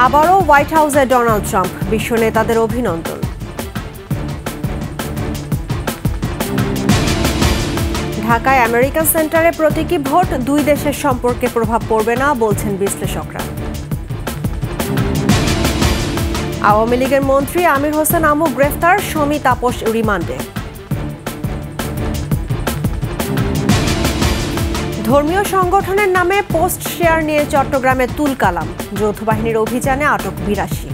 আবারও হোয়াইট হাউসে Donald Trump, বিশ্ব নেতাদের অভিনন্দন। ঢাকায় আমেরিকান সেন্টারে প্রতীকী ভোট, দুই দেশের সম্পর্কে প্রভাব পড়বে না বলছেন বিশ্লেষকরা। আওয়ামী লীগের মন্ত্রী আমির হোসেন আমু গ্রেফতার, শমী তাপস রিমান্ডে। ধর্মীয় সংগঠনের নামে পোস্ট শেয়ার নিয়ে চট্টগ্রামে তুলকালাম, যৌথ বাহিনীর অভিযানে আটক ৮২।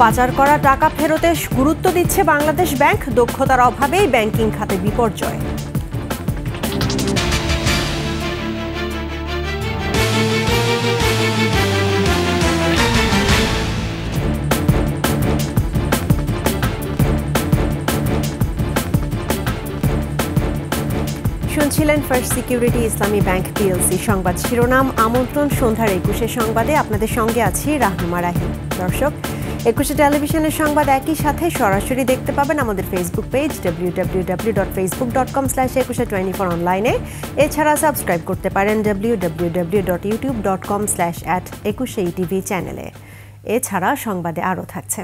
পাচার করা টাকা ফেরতে গুরুত্ব দিচ্ছে বাংলাদেশ ব্যাংক, দক্ষতার অভাবেই ব্যাংকিং খাতে বিপর্যয়। শুনছিলেন ফার্স্ট সিকিউরিটি ইসলামী ব্যাংক পিএলসি সংবাদ শিরোনাম। আমন্ত্রণ সন্ধ্যার ২১ সংবাদে, আপনাদের সঙ্গে আছি রাহনুমা রাহিম। দর্শক, ২১ টেলিভিশনের সংবাদ একই সাথে সরাসরি দেখতে পাবেন আমাদের ফেসবুক পেজ www.facebook.com/2124 অনলাইনে। এছাড়া সাবস্ক্রাইব করতে পারেন www.youtube.com/@21etv চ্যানেলে। এছাড়া সংবাদে আরও থাকছে: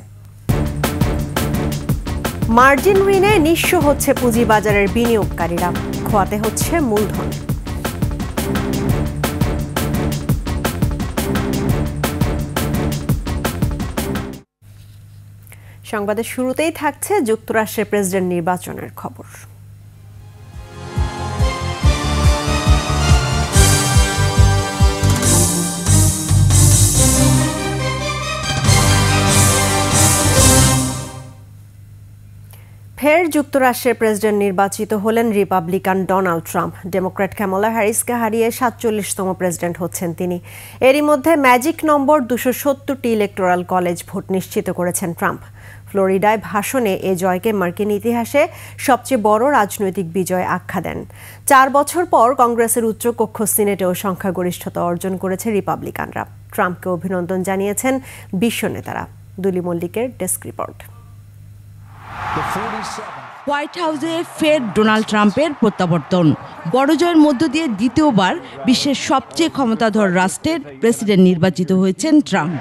মার্জিন ঋণে নিঃস্ব হচ্ছে পুঁজিবাজারের বিনিয়োগকারীরা, খোয়াতে হচ্ছে মূলধন। সংবাদের শুরুতেই থাকছে যুক্তরাষ্ট্রের প্রেসিডেন্ট নির্বাচনের খবর। ফের যুক্তরাষ্ট্রের প্রেসিডেন্ট নির্বাচিত হলেন Republican Donald Trump. Democrat Kamala হ্যারিসকে হারিয়ে ৪৭তম প্রেসিডেন্ট হচ্ছেন তিনি। এরই মধ্যে ম্যাজিক নম্বর ২৭০টি ইলেকটোরাল কলেজ ভোট নিশ্চিত করেছেন ট্রাম্প। ফ্লোরিডায় ভাষণে এ জয়কে মার্কিন ইতিহাসে সবচেয়ে বড় রাজনৈতিক বিজয় আখ্যা দেন। ৪ বছর পর কংগ্রেসের উচ্চকক্ষ সিনেটেও সংখ্যাগরিষ্ঠতা অর্জন করেছে রিপাবলিকানরা। ট্রাম্পকে অভিনন্দন জানিয়েছেন বিশ্ব নেতারা। দুলি মল্লিকের ডেস্ক রিপোর্ট। হোয়াইট হাউসে ফের ডোনাল্ড ট্রাম্পের প্রত্যাবর্তন। বড় জয়ের মধ্য দিয়ে দ্বিতীয়বার বিশ্বের সবচেয়ে ক্ষমতাধর রাষ্ট্রের প্রেসিডেন্ট নির্বাচিত হয়েছেন ট্রাম্প।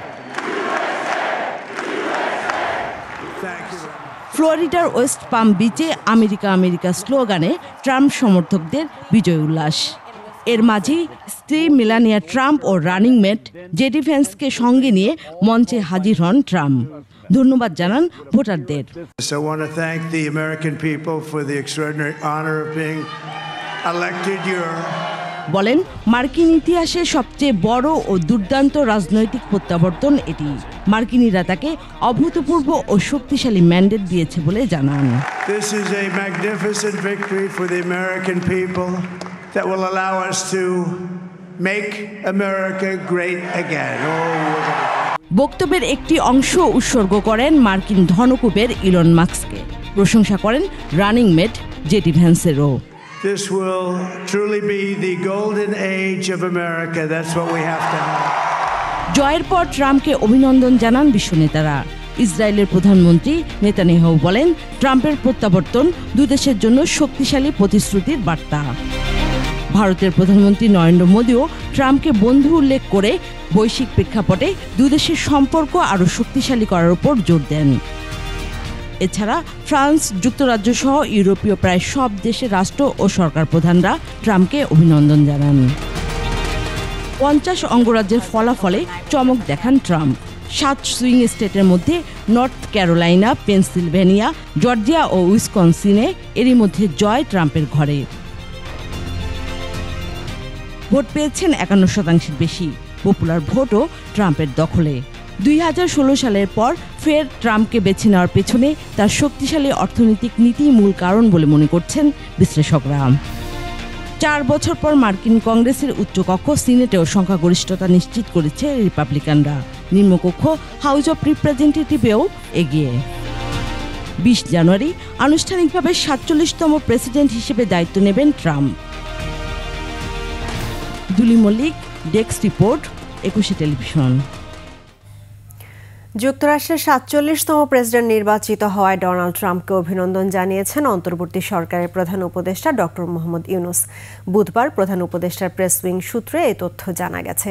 ফ্লোরিডার ওয়েস্ট পাম বিচে আমেরিকা আমেরিকা স্লোগানে ট্রাম্প সমর্থকদের বিজয় উল্লাস। এর মাঝেই স্ত্রী মেলানিয়া ট্রাম্প ও রানিং মেট জেডি ভ্যান্সকে সঙ্গে নিয়ে মঞ্চে হাজির হন ট্রাম্প। ধন্যবাদ জানান ভোটারদের। বলেন, মার্কিন ইতিহাসে সবচেয়ে বড় ও দুর্দান্ত রাজনৈতিক প্রত্যাবর্তন এটি। মার্কিনিরা তাকে অভূতপূর্ব ও শক্তিশালী ম্যান্ডেট দিয়েছে বলে জানান। This is a magnificent victory for the American people that will allow us to make America great again. বক্তব্যের একটি অংশ উৎসর্গ করেন মার্কিন ধনকুবের ইলন মাস্ককে। প্রশংসা করেন রানিং মেট জেডি ভ্যান্সেরও। This will truly be the golden age of America. That's what we have to have. জয়ের পর ট্রাম্পকে অভিনন্দন জানান বিশ্ব নেতারা। ইসরায়েলের প্রধানমন্ত্রী নেতানিয়াহু বলেন, ট্রাম্পের প্রত্যাবর্তন দুদেশের জন্য শক্তিশালী প্রতিশ্রুতির বার্তা। ভারতের প্রধানমন্ত্রী নরেন্দ্র মোদীও ট্রাম্পকে বন্ধু উল্লেখ করে বৈশ্বিক প্রেক্ষাপটে দুদেশের সম্পর্ক আরও শক্তিশালী করার উপর জোর দেন। এছাড়া ফ্রান্স, যুক্তরাজ্য সহ ইউরোপীয় প্রায় সব দেশের রাষ্ট্র ও সরকার প্রধানরা ট্রাম্পকে অভিনন্দন জানান। ৫০ অঙ্গরাজ্যের ফলাফলে চমক দেখান ট্রাম্প। ৭ সুইং স্টেটের মধ্যে নর্থ ক্যারোলাইনা, পেনসিলভেনিয়া, জর্জিয়া ও উইসকনসিনে এরই মধ্যে জয় ট্রাম্পের ঘরে। ভোট পেয়েছেন ৫১% বেশি। পপুলার ভোটও ট্রাম্পের দখলে। ২০১৬ সালের পর ফের ট্রাম্পকে বেছে নেওয়ার পেছনে তার শক্তিশালী অর্থনৈতিক নীতি মূল কারণ বলে মনে করছেন বিশ্লেষকরা। ৪ বছর পর মার্কিন কংগ্রেসের উচ্চকক্ষ সিনেটেও সংখ্যাগরিষ্ঠতা নিশ্চিত করেছে রিপাবলিকানরা। নিম্নকক্ষ হাউস অব রিপ্রেজেন্টেটিভেও এগিয়ে। ২০ জানুয়ারি আনুষ্ঠানিকভাবে ৪৭তম প্রেসিডেন্ট হিসেবে দায়িত্ব নেবেন Trump. Duli Mallick, desk report, ২১ television. যুক্তরাষ্ট্রের ৪৭তম প্রেসিডেন্ট নির্বাচিত হওয়ায় ডোনাল্ড ট্রাম্পকে অভিনন্দন জানিয়েছেন অন্তর্বর্তী সরকারের প্রধান উপদেষ্টা ডক্টর মোহাম্মদ ইউনূস। বুধবার প্রধান উপদেষ্টার প্রেস উইং সূত্রে এই তথ্য জানা গেছে।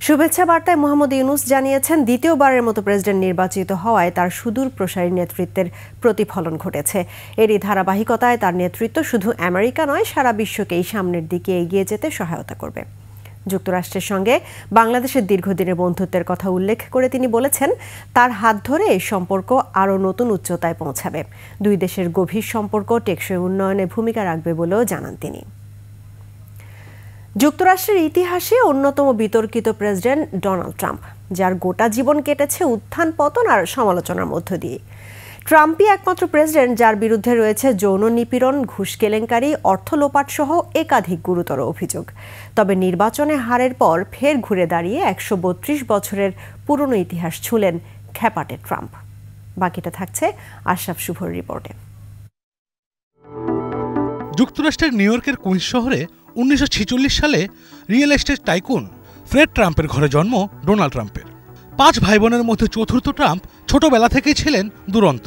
শুভেচ্ছা বার্তায় মোহাম্মদ ইউনূস জানিয়েছেন, দ্বিতীয়বারের মতো প্রেসিডেন্ট নির্বাচিত হওয়ায় তার সুদূর প্রসারী নেতৃত্বের প্রতিফলন ঘটেছে। এরই ধারাবাহিকতায় তার নেতৃত্ব শুধু আমেরিকা নয়, সারা বিশ্বকেই সামনের দিকে এগিয়ে যেতে সহায়তা করবে। যুক্তরাষ্ট্রের সঙ্গে বাংলাদেশের দীর্ঘদিনের বন্ধুত্বের কথা উল্লেখ করে তিনি বলেছেন, তার হাত ধরে এই সম্পর্ক আরও নতুন উচ্চতায় পৌঁছাবে। দুই দেশের গভীর সম্পর্ক টেকসই উন্নয়নে ভূমিকা রাখবে বলেও জানান তিনি। যুক্তরাষ্ট্রের ইতিহাসে অন্যতম বিতর্কিত প্রেসিডেন্ট ডোনাল্ড ট্রাম্প, যার গোটা জীবন কেটেছে উত্থান পতন আর সমালোচনার মধ্য দিয়ে। ট্রাম্পই একমাত্র প্রেসিডেন্ট যার বিরুদ্ধে রয়েছে যৌন নিপীড়ন, ঘুষ কেলেঙ্কারি, অর্থ লোপাট সহ একাধিক গুরুতর অভিযোগ। তবে নির্বাচনে হারের পর ফের ঘুরে দাঁড়িয়ে ১৩২ বছরের পুরনো ইতিহাস ছুঁলেন খ্যাপাটে ট্রাম্প। বাকিটা থাকছে আশরাফ শুভর রিপোর্টে। যুক্তরাষ্ট্রের নিউ ইয়র্কের কুইন্স শহরে ১৯৪৬ সালে রিয়েল এস্টেট টাইকুন ফ্রেড ট্রাম্পের ঘরে জন্ম ডোনাল্ড ট্রাম্পের। ৫ ভাই বোনের মধ্যে চতুর্থ ট্রাম্প ছোটবেলা থেকেই ছিলেন দুরন্ত।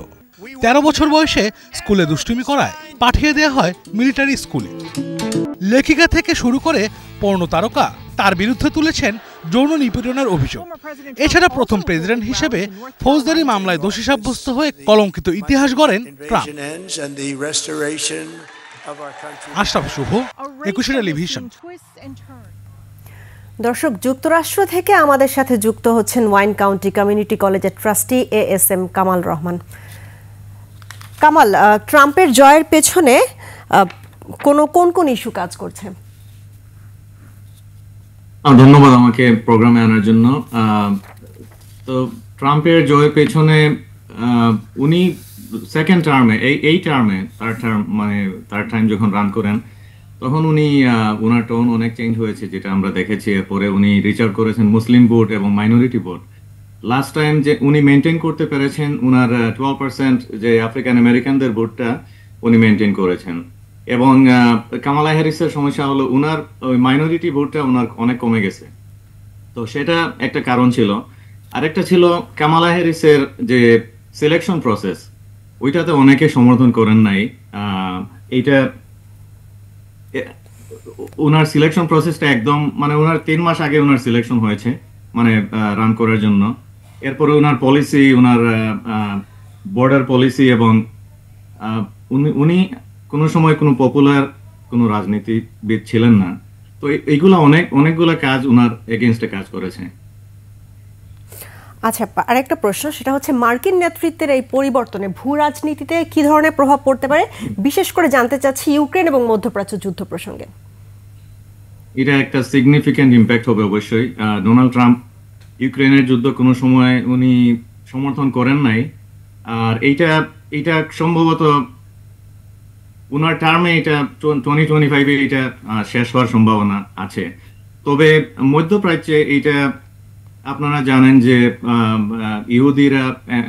১৩ বছর বয়সে স্কুলে দুষ্টুমি করায় পাঠিয়ে দেওয়া হয় মিলিটারি স্কুলে। লেখিকা থেকে শুরু করে পর্ণ তারকা তার বিরুদ্ধে তুলেছেন যৌন নিপীড়নের অভিযোগ। এছাড়া প্রথম প্রেসিডেন্ট হিসেবে ফৌজদারি মামলায় দোষী সাব্যস্ত হয়ে কলঙ্কিত ইতিহাস গড়েন ট্রাম্প। আশরাফ শুভ, ২১ টেলিভিশন। দর্শক, যুক্তরাষ্ট্র থেকে আমাদের সাথে যুক্ত হচ্ছেন ওয়াইন কাউন্টি কমিউনিটি কলেজের ট্রাস্টি ASM কামাল রহমান। কামাল, ট্রাম্পের জয়ের পেছনে কোন ইস্যু কাজ করছে? ধন্যবাদ আমাকে প্রোগ্রামে আনার জন্য। তো ট্রাম্পের জয়ের পেছনে উনি সেকেন্ড টার্মে এই টার্মে তার টাইম যখন রান করেন তখন উনি ওনার টোন অনেক চেঞ্জ হয়েছে, যেটা আমরা দেখেছি। এরপরে উনি রিচ আউট করেছেন মুসলিম ভোট এবং মাইনরিটি ভোট। লাস্ট টাইম যে উনি মেনটেন করতে পেরেছেন ওনার 12% যে আফ্রিকান আমেরিকানদের ভোটটা উনি মেনটেন করেছেন। এবং কামালা হ্যারিসের সমস্যা হলো ওনার ওই মাইনরিটি ভোটটা ওনার অনেক কমে গেছে। তো সেটা একটা কারণ ছিল। আরেকটা ছিল কামালা হ্যারিসের যে সিলেকশন প্রসেস, ওইটাতে অনেকে সমর্থন করেন নাই। এইটা ওনার সিলেকশন প্রসেসটা একদম ওনার 3 মাস আগে ওনার সিলেকশন হয়েছে রান করার জন্য। এরপরে ওনার পলিসি, ওনার বর্ডার পলিসি এবং উনি কোনো সময় কোনো পপুলার কোনো রাজনীতিবিদ ছিলেন না। তো এইগুলা অনেকগুলো কাজ ওনার এগেইনস্টে কাজ করেছে। আচ্ছা, আরেকটা প্রশ্ন, সেটা হচ্ছে মার্কিন নেতৃত্বের এই পরিবর্তনে ভূ রাজনীতিতে কি ধরনের প্রভাব পড়তে পারে? বিশেষ করে জানতে চাচ্ছি ইউক্রেন এবং মধ্যপ্রাচ্য যুদ্ধ প্রসঙ্গে। এটা একটা সিগনিফিক্যান্ট ইম্প্যাক্ট হবে অবশ্যই। ডোনাল্ড ট্রাম্প ইউক্রেনের যুদ্ধ কোনো সময় উনি সমর্থন করেন নাই, আর এইটা সম্ভবত ওনার টার্মে এটা 2025-এ এটা শেষ হওয়ার সম্ভাবনা আছে। তবে মধ্যপ্রাচ্যে এইটা আপনারা জানেন যে ইহুদিরা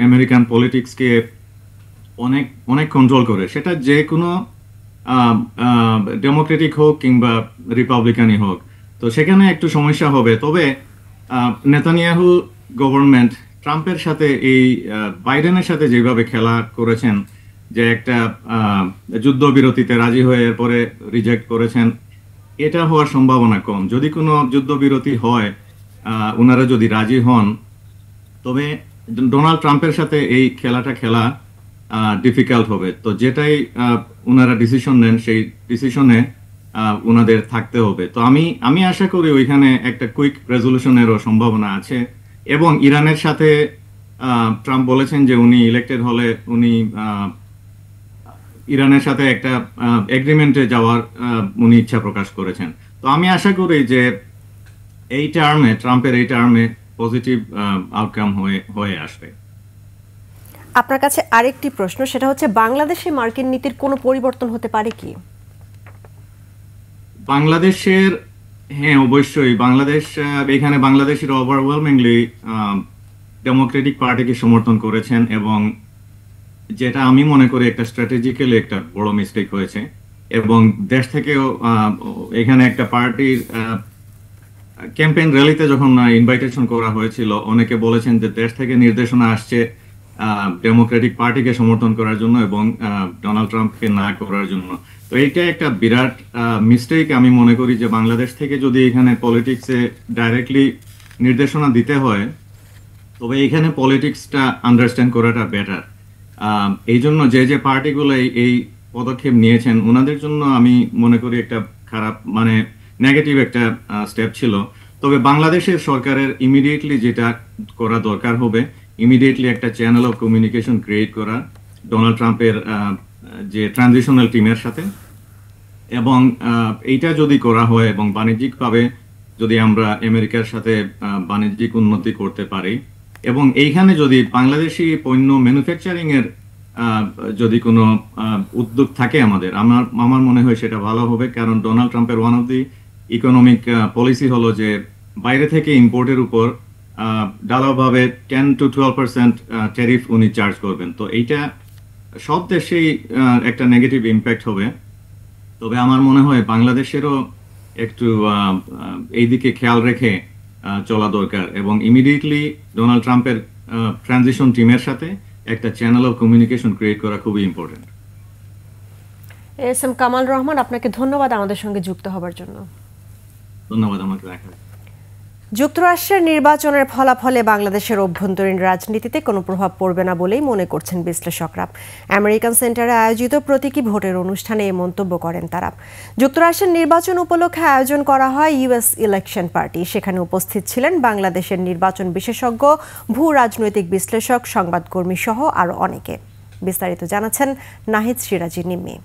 আমেরিকান পলিটিক্সকে অনেক কন্ট্রোল করে, সেটা যে কোনো ডেমোক্রেটিক হোক কিংবা রিপাবলিকানই হোক। তো সেখানে একটু সমস্যা হবে। তবে নেতানিয়াহু গভর্নমেন্ট ট্রাম্পের সাথে এই বাইডেনের সাথে যেভাবে খেলা করেছেন, যে একটা যুদ্ধবিরতিতে রাজি হয়ে এরপরে রিজেক্ট করেছেন, এটা হওয়ার সম্ভাবনা কম। যদি কোনো যুদ্ধবিরতি হয়, ওনারা যদি রাজি হন, তবে ডোনাল্ড ট্রাম্পের সাথে এই খেলাটা খেলা ডিফিকাল্ট হবে। তো যেটাই ওনারা ডিসিশন নেন, সেই ডিসিশনে ওনাদের থাকতে হবে। তো আমি আশা করি ওইখানে একটা কুইক রেজলিউশনেরও সম্ভাবনা আছে। এবং ইরানের সাথে ট্রাম্প বলেছেন যে উনি ইলেক্টেড হলে উনি ইরানের সাথে একটা এগ্রিমেন্টে যাওয়ার উনি ইচ্ছা প্রকাশ করেছেন। তো আমি আশা করি যে ট্রাম্পের এই টার্মে পজিটিভ আউটকাম হয়ে আসবে। আপনার কাছে আরেকটি প্রশ্ন, সেটা হচ্ছে বাংলাদেশে মার্কিন নীতির কোনো পরিবর্তন হতে পারে কি? বাংলাদেশের, হ্যাঁ অবশ্যই। এখানে বাংলাদেশের ওভারওয়েলমিংলি ডেমোক্রেটিক পার্টিকে সমর্থন করেছেন, এবং যেটা আমি মনে করি একটা স্ট্র্যাটেজিক্যালি একটা বড় মিস্টেক হয়েছে। এবং দেশ থেকেও এখানে একটা পার্টির ক্যাম্পেইন র্যালিতে যখন ইনভাইটেশন করা হয়েছিল, অনেকে বলেছেন যে দেশ থেকে নির্দেশনা আসছে ডেমোক্রেটিক পার্টিকে সমর্থন করার জন্য এবং ডোনাল্ড ট্রাম্পকে না করার জন্য। তো এইটা একটা বিরাট মিস্টেক আমি মনে করি, যে বাংলাদেশ থেকে যদি এখানে পলিটিক্সে ডাইরেক্টলি নির্দেশনা দিতে হয়, তবে এখানে পলিটিক্সটা আন্ডারস্ট্যান্ড করাটা বেটার। এই জন্য যে পার্টিগুলো এই পদক্ষেপ নিয়েছেন, ওনাদের জন্য আমি মনে করি একটা খারাপ নেগেটিভ একটা স্টেপ ছিল। তবে বাংলাদেশের সরকারের ইমিডিয়েটলি যেটা করা দরকার হবে, ইমিডিয়েটলি একটা চ্যানেল অফ কমিউনিকেশন ক্রিয়েট করা ডোনাল্ড ট্রাম্পের যে ট্রানজিশনাল টিমের সাথে, এবং এইটা যদি করা হয় এবং বাণিজ্যিকভাবে যদি আমরা আমেরিকার সাথে বাণিজ্যিক উন্নতি করতে পারি, এবং এইখানে যদি বাংলাদেশি পণ্য ম্যানুফ্যাকচারিং এর যদি কোনো উদ্যোগ থাকে আমার মনে হয় সেটা ভালো হবে। কারণ ডোনাল্ড ট্রাম্পের one of the economic policy হলো যে বাইরে থেকে ইম্পোর্টের উপর ঢালাওভাবে 10 to 12% ট্যারিফ উনি চার্জ করবেন। তো এইটা সব দেশেই একটা নেগেটিভ ইম্প্যাক্ট হবে। তবে আমার মনে হয় বাংলাদেশেরও একটু এইদিকে খেয়াল রেখে চলা দরকার, এবং ইমিডিয়েটলি ডোনাল্ড ট্রাম্পের ট্রানজিশন টিমের সাথে একটা চ্যানেল অফ কমিউনিকেশন ক্রিয়েট করা খুবই important. S M Kamal Rahman, আপনাকে ধন্যবাদ আমাদের সঙ্গে যুক্ত হবার জন্য। ধন্যবাদ আমাকে দেখার। যুক্তরাষ্ট্রের নির্বাচনের ফলাফলে বাংলাদেশের অভ্যন্তরীণ রাজনীতিতে কোনো প্রভাব পড়বে না বলেই মনে করছেন বিশ্লেষকরা। আমেরিকান সেন্টারে আয়োজিত প্রতীকী ভোটের অনুষ্ঠানে এই মন্তব্য করেন তারা। যুক্তরাষ্ট্রের নির্বাচন উপলক্ষে আয়োজন করা হয় ইউএস ইলেকশন পার্টি। সেখানে উপস্থিত ছিলেন বাংলাদেশের নির্বাচন বিশেষজ্ঞ, ভূ রাজনৈতিক বিশ্লেষক, সংবাদকর্মী সহ আরও অনেকে। বিস্তারিত জানাচ্ছেন নাহিদ সিরাজি নিম্মি।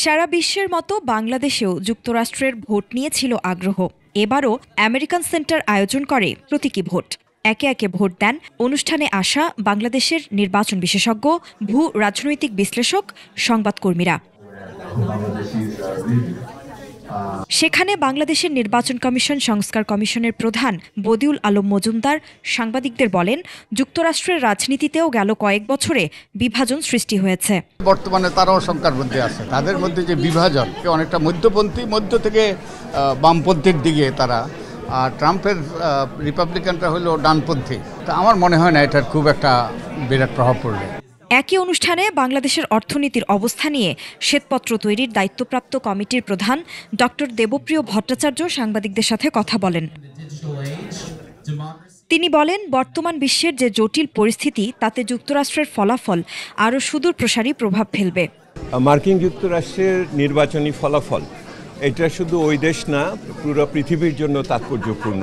সারা বিশ্বের মতো বাংলাদেশেও যুক্তরাষ্ট্রের ভোট নিয়ে ছিল আগ্রহ। এবারও আমেরিকান সেন্টার আয়োজন করে প্রতীকী ভোট। একে একে ভোট দেন অনুষ্ঠানে আসা বাংলাদেশের নির্বাচন বিশেষজ্ঞ, ভূ রাজনৈতিক বিশ্লেষক, সংবাদকর্মীরা। সেখানে বাংলাদেশের নির্বাচন কমিশন সংস্কার কমিশনের প্রধান বদিউল আলম মজুমদার সাংবাদিকদের বলেন, যুক্তরাষ্ট্রের রাজনীতিতেও গেল কয়েক বছরে বিভাজন সৃষ্টি হয়েছে। বর্তমানে তারাও সংখ্যার মধ্যে আছে, তাদের মধ্যে যে বিভাজন অনেকটা মধ্যপন্থী, মধ্য থেকে বামপন্থীর দিকে তারা, আর ট্রাম্পের রিপাবলিকানরা হলো ডানপন্থী। তা আমার মনে হয় না এটার খুব একটা বিরাট প্রভাব পড়বে। একই অনুষ্ঠানে বাংলাদেশের অর্থনীতির অবস্থা নিয়ে শ্বেতপত্র তৈরির দায়িত্বপ্রাপ্ত কমিটির প্রধান ডক্টর দেবপ্রিয় ভট্টাচার্য সাংবাদিকদের সাথে কথা বলেন। তিনি বলেন, বর্তমান বিশ্বের যে জটিল পরিস্থিতি, তাতে যুক্তরাষ্ট্রের ফলাফল আরও সুদূরপ্রসারী প্রভাব ফেলবে। মার্কিন যুক্তরাষ্ট্রের নির্বাচনী ফলাফল এটা শুধু ওই দেশ না, পুরো পৃথিবীর জন্য তাৎপর্যপূর্ণ,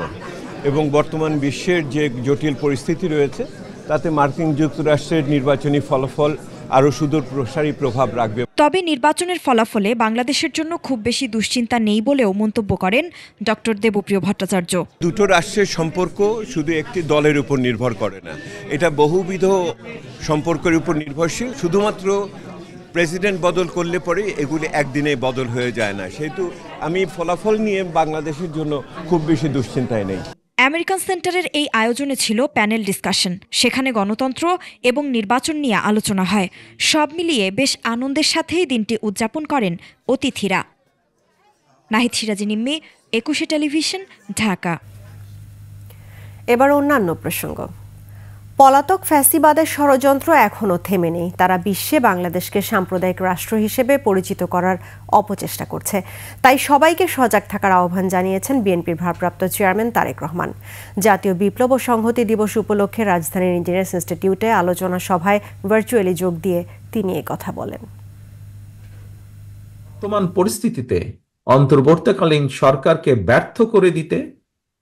এবং বর্তমান বিশ্বের যে জটিল পরিস্থিতি রয়েছে তাতে মার্কিন যুক্তরাষ্ট্রের নির্বাচনী ফলাফল আরও সুদূরপ্রসারী প্রভাব রাখবে। তবে নির্বাচনের ফলাফলে বাংলাদেশের জন্য খুব বেশি দুশ্চিন্তা নেই বলেও মন্তব্য করেন ডক্টর দেবপ্রিয় ভট্টাচার্য। দুটো রাষ্ট্রের সম্পর্ক শুধু একটি দলের উপর নির্ভর করে না, এটা বহুবিধ সম্পর্কের উপর নির্ভরশীল। শুধুমাত্র প্রেসিডেন্ট বদল করলে পরে এগুলি একদিনে বদল হয়ে যায় না, সেহেতু আমি ফলাফল নিয়ে বাংলাদেশের জন্য খুব বেশি দুশ্চিন্তায় নেই। আমেরিকান সেন্টারের এই আয়োজনে ছিল প্যানেল ডিসকাশন। সেখানে গণতন্ত্র এবং নির্বাচন নিয়ে আলোচনা হয়। সব মিলিয়ে বেশ আনন্দের সাথেই দিনটি উদযাপন করেন অতিথিরা। নাহিদ সিরাজি নিম্মি, 21 টেলিভিশন, ঢাকা। এবার অন্যান্য প্রসঙ্গ। পলাতক ফ্যাসিবাদের ষড়যন্ত্র এখনও থেমে নেই। তারা বিশ্বে বাংলাদেশকে সাম্প্রদায়িক রাষ্ট্র হিসেবে পরিচিত করার অপচেষ্টা করছে। তাই সবাইকে সজাগ থাকার আহ্বান জানিয়েছেন বিএনপির ভারপ্রাপ্ত চেয়ারম্যান তারেক রহমান। জাতীয় বিপ্লব ও সংহতি দিবস উপলক্ষে রাজধানীর ইঞ্জিনিয়ার্স ইনস্টিটিউটে আলোচনা সভায় ভার্চুয়ালি যোগ দিয়ে তিনি এই কথা বলেন। বর্তমান পরিস্থিতিতে অন্তর্বর্তীকালীন সরকারকে ব্যর্থ করে দিতে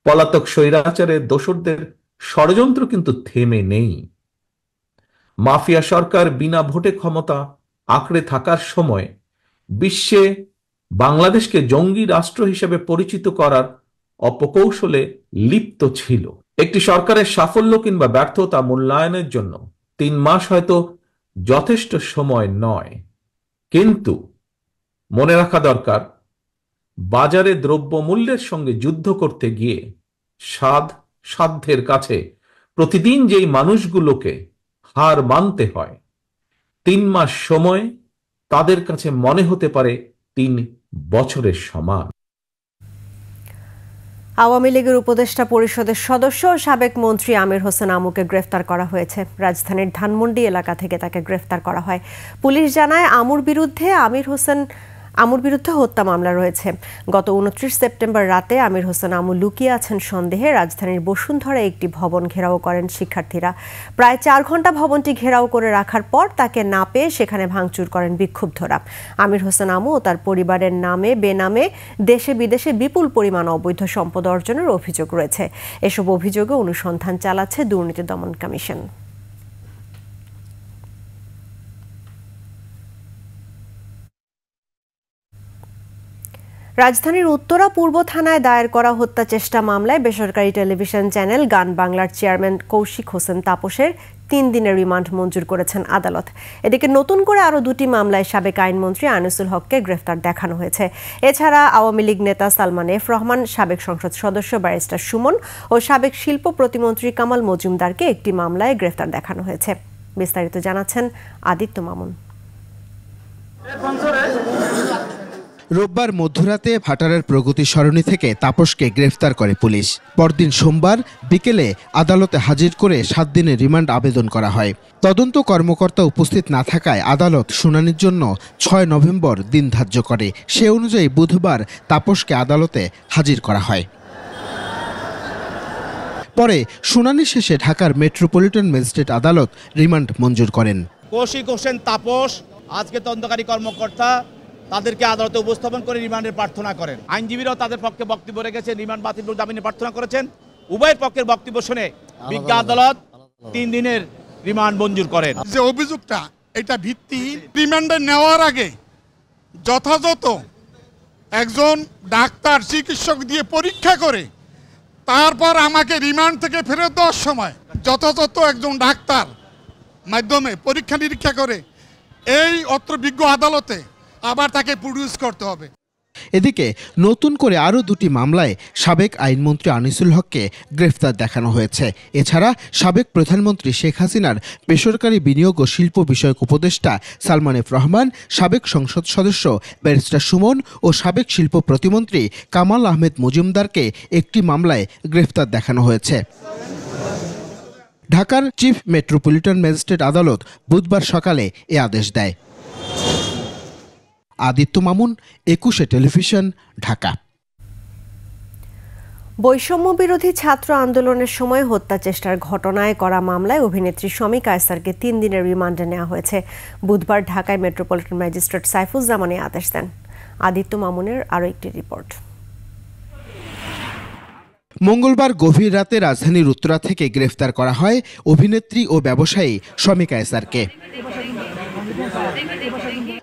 পলাতক স্বৈরাচারের দোসরদের ষড়যন্ত্র কিন্তু থেমে নেই। মাফিয়া সরকার বিনা ভোটে ক্ষমতা আঁকড়ে থাকার সময় বিশ্বে বাংলাদেশকে জঙ্গি রাষ্ট্র হিসেবে পরিচিত করার অপকৌশলে লিপ্ত ছিল। একটি সরকারের সাফল্য কিংবা ব্যর্থতা মূল্যায়নের জন্য 3 মাস হয়তো যথেষ্ট সময় নয়, কিন্তু মনে রাখা দরকার, বাজারে দ্রব্যমূল্যের সঙ্গে যুদ্ধ করতে গিয়ে সাধ্যের কাছে প্রতিদিন যেই মানুষগুলোকে হার মানতে হয়, 3 মাস সময় তাদের কাছে মনে হতে পারে 3 বছরের সমান। আওয়ামী লীগের উপদেষ্টা পরিষদের সদস্য ও সাবেক মন্ত্রী আমির হোসেন আমুকে গ্রেফতার করা হয়েছে। রাজধানীর ধানমন্ডি এলাকা থেকে তাকে গ্রেফতার করা হয়। পুলিশ জানায় আমুর বিরুদ্ধে হত্যা মামলা রয়েছে। গত 29 সেপ্টেম্বর রাতে আমির হোসেন আমু লুকিয়ে আছেন সন্দেহে রাজধানীর বসুন্ধরা একটি ভবন ঘেরাও করেন শিক্ষার্থীরা। প্রায় 4 ঘন্টা ভবনটি ঘেরাও করে রাখার পর তাকে না পেয়ে সেখানে ভাঙচুর করেন বিক্ষুব্ধরা। আমির হোসেন আমু ও তার পরিবারের নামে বেনামে দেশে বিদেশে বিপুল পরিমাণ অবৈধ সম্পদ অর্জনের অভিযোগ রয়েছে। এসব অভিযোগে অনুসন্ধান চালাচ্ছে দুর্নীতি দমন কমিশন। রাজধানীর উত্তরা পূর্ব থানায় দায়ের করা হত্যা চেষ্টা মামলায় বেসরকারি টেলিভিশন চ্যানেল গান বাংলার চেয়ারম্যান কৌশিক হোসেন তাপসের 3 দিনের রিমান্ড মঞ্জুর করেছেন আদালত। এদিকে নতুন করে আরও 2টি মামলায় সাবেক আইনমন্ত্রী আনিসুল হককে গ্রেফতার দেখানো হয়েছে। এছাড়া আওয়ামী লীগ নেতা সালমান এফ রহমান, সাবেক সংসদ সদস্য ব্যারিস্টার সুমন ও সাবেক শিল্প প্রতিমন্ত্রী কামাল মজুমদারকে একটি মামলায় গ্রেফতার দেখানো হয়েছে। বিস্তারিত জানাচ্ছেন আদিত্য মামুন। রোববার মধ্যরাতে ভাটারের প্রগতি সরণি থেকে তাপসকে গ্রেফতার করে পুলিশ। পরদিন সোমবার বিকেলে আদালতে হাজির করে 7 দিনের রিমান্ড আবেদন করা হয়। তদন্ত কর্মকর্তা উপস্থিত না থাকায় আদালত শুনানির জন্য 6 নভেম্বর দিন ধার্য করে। সে অনুযায়ী বুধবার তাপসকে আদালতে হাজির করা হয়। পরে শুনানি শেষে ঢাকার মেট্রোপলিটন ম্যাজিস্ট্রেট আদালত রিমান্ড মঞ্জুর করেন। কৌশিক হোসেন তাপস আজকে তদন্তকারী কর্মকর্তা তাদেরকে আদালতে উপস্থাপন করে রিমান্ডের প্রার্থনা করেন। আইনজীবীরাও তাদের পক্ষে বক্তব্য রেখেছেন, রিমান্ড বাতিল জামিনের প্রার্থনা করেছেন। উভয় পক্ষের বক্তব্য শুনে বিজ্ঞ আদালত 3 দিনের রিমান্ড মঞ্জুর করেন। যে অভিযোগটা এটা ভিত্তিহীন। রিমান্ডে নেওয়ার আগে যথাযথ একজন ডাক্তার চিকিৎসক দিয়ে পরীক্ষা করে তারপর আমাকে রিমান্ড থেকে ফেরত দেওয়ার সময় যথাযথ একজন ডাক্তার মাধ্যমে পরীক্ষা নিরীক্ষা করে এই অত্র বিজ্ঞ আদালতে আবার তাকে প্রডিউস করতে হবে। এদিকে নতুন করে আরও 2টি মামলায় সাবেক আইনমন্ত্রী আনিসুল হককে গ্রেফতার দেখানো হয়েছে। এছাড়া সাবেক প্রধানমন্ত্রী শেখ হাসিনার বেসরকারি বিনিয়োগ ও শিল্প বিষয়ক উপদেষ্টা সালমান এফ রহমান, সাবেক সংসদ সদস্য ব্যারিস্টার সুমন ও সাবেক শিল্প প্রতিমন্ত্রী কামাল আহমেদ মজুমদারকে একটি মামলায় গ্রেফতার দেখানো হয়েছে। ঢাকার চিফ মেট্রোপলিটন ম্যাজিস্ট্রেট আদালত বুধবার সকালে এ আদেশ দেয়। আদিত্য মামুন, 21 টেলিভিশন, ঢাকা। বৈষম্য বিরোধী ছাত্র আন্দোলনের সময় হত্যা চেষ্টার ঘটনায় করা মামলায় অভিনেত্রী শমী কায়সারকে 3 দিনের রিমান্ডে নেওয়া হয়েছে। বুধবার ঢাকায় মেট্রোপলিটন ম্যাজিস্ট্রেট সাইফুজ্জামান আদেশ দেন। আদিত্য মামুনের আরও একটি রিপোর্ট। মঙ্গলবার গভীর রাতে রাজধানীর উত্তরা থেকে গ্রেফতার করা হয় অভিনেত্রী ও ব্যবসায়ী শমী কায়সারকে।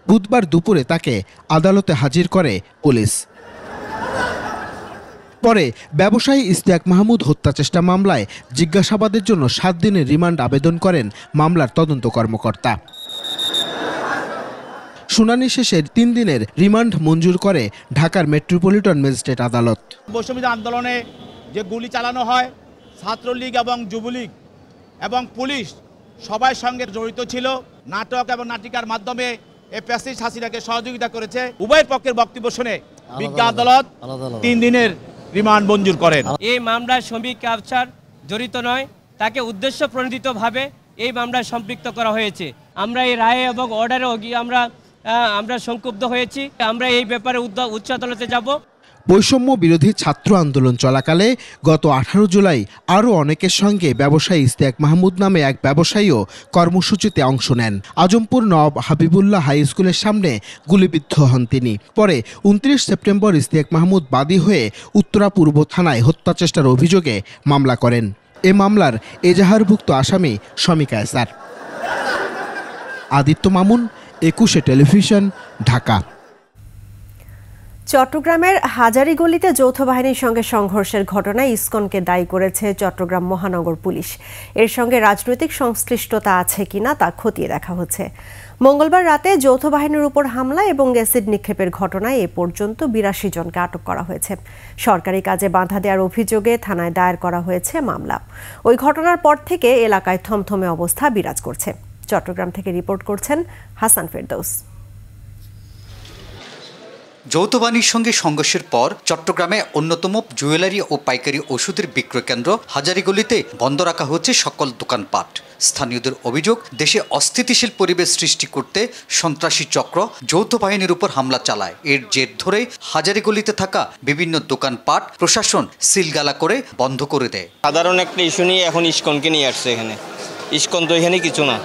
বুধবার দুপুরে তাকে আদালতে হাজির করে পুলিশ। পরে ব্যবসায়ী ইশতিয়াক মাহমুদ হত্যা চেষ্টা মামলায় জিজ্ঞাসাবাদের জন্য 7 দিনের রিমান্ড আবেদন করেন মামলার তদন্ত কর্মকর্তা। শুনানি শেষে 3 দিনের রিমান্ড মঞ্জুর করে ঢাকার মেট্রোপলিটন ম্যাজিস্ট্রেট আদালত। বৈষম্য আন্দোলনে যে গুলি চালানো হয়, ছাত্রলীগ এবং যুবলীগ এবং পুলিশ সবাই সঙ্গে জড়িত ছিল। নাটক এবং নাটিকার মাধ্যমে এই ফ্যাসিস্ট হাসিনাকে সহযোগিতা করেছে। উভয় পক্ষের বক্তব্য শুনে বিজ্ঞ আদালত 3 দিনের রিমান্ড মঞ্জুর করেন। এই মামলায় শমী কায়সার জড়িত নয়, তাকে উদ্দেশ্য প্রণোদিতভাবে এই মামলায় সম্পৃক্ত করা হয়েছে। আমরা এই রায়ে এবং অর্ডারে আমরা সংক্ষুব্ধ হয়েছি। আমরা এই ব্যাপারে উচ্চ আদালতে যাব। বৈষম্য বিরোধী ছাত্র আন্দোলন চলাকালে গত 18 জুলাই আরও অনেকের সঙ্গে ব্যবসায়ী ইশতিয়াক মাহমুদ নামে এক ব্যবসায়ীও কর্মসূচিতে অংশ নেন। আজমপুর নওয়াব হাবিবুল্লাহ হাই স্কুলের সামনে গুলিবিদ্ধ হন তিনি। পরে 29 সেপ্টেম্বর ইশতিয়াক মাহমুদ বাদী হয়ে উত্তরা পূর্ব থানায় হত্যা চেষ্টার অভিযোগে মামলা করেন। এ মামলার এজাহারভুক্ত আসামি শমী কায়সার। আদিত্য মামুন, 21 টেলিভিশন, ঢাকা। চট্টগ্রামের হাজারীগলিতে যৌথ বাহিনীর সঙ্গে সংঘর্ষের ঘটনায় ইসকনকে দায়ী করেছে চট্টগ্রাম মহানগর পুলিশ। এর সঙ্গে রাজনৈতিক সংশ্লিষ্টতা আছে কিনা তা খতিয়ে দেখা হচ্ছে। মঙ্গলবার রাতে যৌথ বাহিনীর উপর হামলা এবং অ্যাসিড নিক্ষেপের ঘটনায় এ পর্যন্ত 82 জনকে আটক করা হয়েছে। সরকারি কাজে বাধা দেওয়ার অভিযোগে থানায় দায়ের করা হয়েছে মামলা। ওই ঘটনার পর থেকে এলাকায় থমথমে অবস্থা বিরাজ করছে। চট্টগ্রাম থেকে রিপোর্ট করছেন হাসান ফেরদৌস। যৌথবাণীর সঙ্গে সংঘর্ষের পর চট্টগ্রামে অন্যতম জুয়েলারি ও পাইকারি ওষুধের বিক্রয় কেন্দ্র হাজারীগলিতে বন্ধ রাখা হচ্ছে সকল দোকানপাট। স্থানীয়দের অভিযোগ, দেশে অস্থিতিশীল পরিবেশ সৃষ্টি করতে সন্ত্রাসী চক্র যৌথ বাহিনীর উপর হামলা চালায়। এর জের ধরে হাজারীগলিতে থাকা বিভিন্ন দোকানপাট প্রশাসন সিলগালা করে বন্ধ করে দেয়। সাধারণ একটা ইস্যু নিয়ে এখন ইসকনকে নিয়ে আসছে এখানে। ইসকন তো এখানে কিছু না,